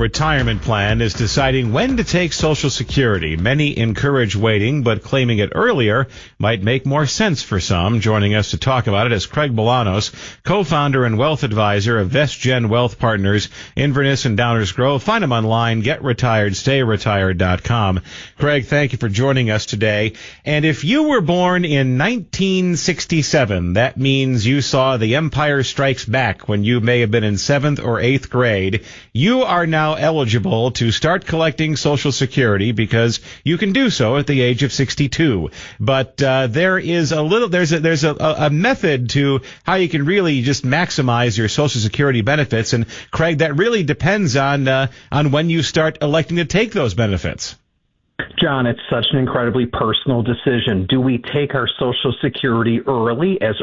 retirement plan is deciding when to take Social Security. Many encourage waiting, but claiming it earlier might make more sense for some. Joining us to talk about it is Craig Bolanos, co-founder and wealth advisor of VestGen Wealth Partners, Inverness and Downers Grove. Find him online, GetRetiredStayRetired.com. Craig, thank you for joining us today. And if you were born in 1967, that means you saw The Empire Strikes Back when you may have been in 7th or 8th grade. You are now eligible to start collecting Social Security because you can do so at the age of 62. But there's a method to how you can really just maximize your Social Security benefits. And Craig, that really depends on when you start electing to take those benefits. John, it's such an incredibly personal decision. Do we take our Social Security early as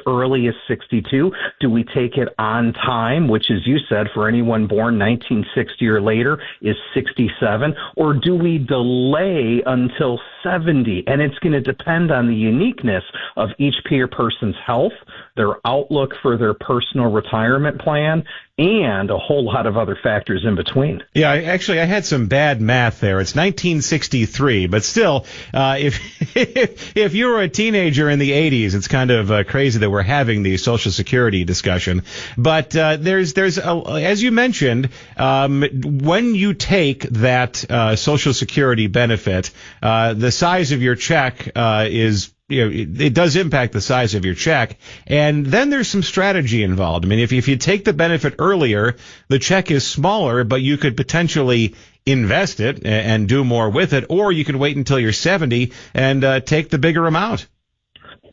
62? Do we take it on time, which, as you said, for anyone born 1960 or later is 67? Or do we delay until 70? And it's going to depend on the uniqueness of each person's health, their outlook for their personal retirement plan, and a whole lot of other factors in between. Yeah, I had some bad math there. It's 1963, but still, if you were a teenager in the 80s, it's kind of crazy that we're having the Social Security discussion. But there's as you mentioned, when you take that Social Security benefit, the size of your check is. It does impact the size of your check. And then there's some strategy involved. I mean, if you take the benefit earlier, the check is smaller, but you could potentially invest it and do more with it, or you could wait until you're 70 and take the bigger amount.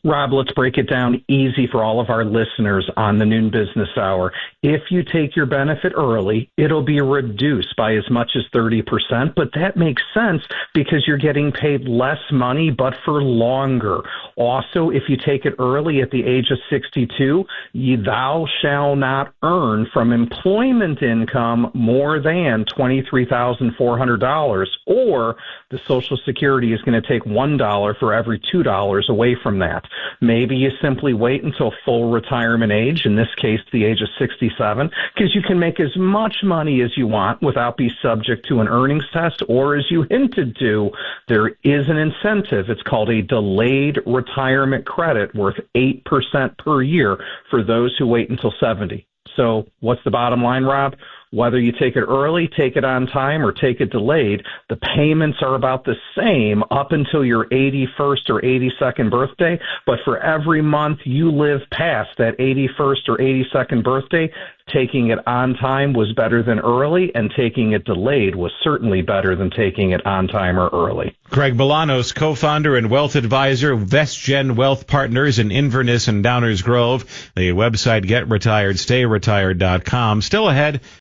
Rob, let's break it down easy for all of our listeners on the Noon Business Hour. If you take your benefit early, it'll be reduced by as much as 30%, but that makes sense because you're getting paid less money, but for longer. Also, if you take it early at the age of 62, thou shall not earn from employment income more than $23,400, or the Social Security is going to take $1 for every $2 away from that. Maybe you simply wait until full retirement age, in this case, the age of 67, because you can make as much money as you want without being subject to an earnings test, or as you hinted to, there is an incentive. It's called a delayed retirement credit worth 8% per year for those who wait until 70. So what's the bottom line, Rob? Whether you take it early, take it on time, or take it delayed, the payments are about the same up until your 81st or 82nd birthday. But for every month you live past that 81st or 82nd birthday, taking it on time was better than early, and taking it delayed was certainly better than taking it on time or early. Craig Bolanos, co-founder and wealth advisor, VestGen Wealth Partners in Inverness and Downers Grove. The website, GetRetiredStayRetired.com. Still ahead,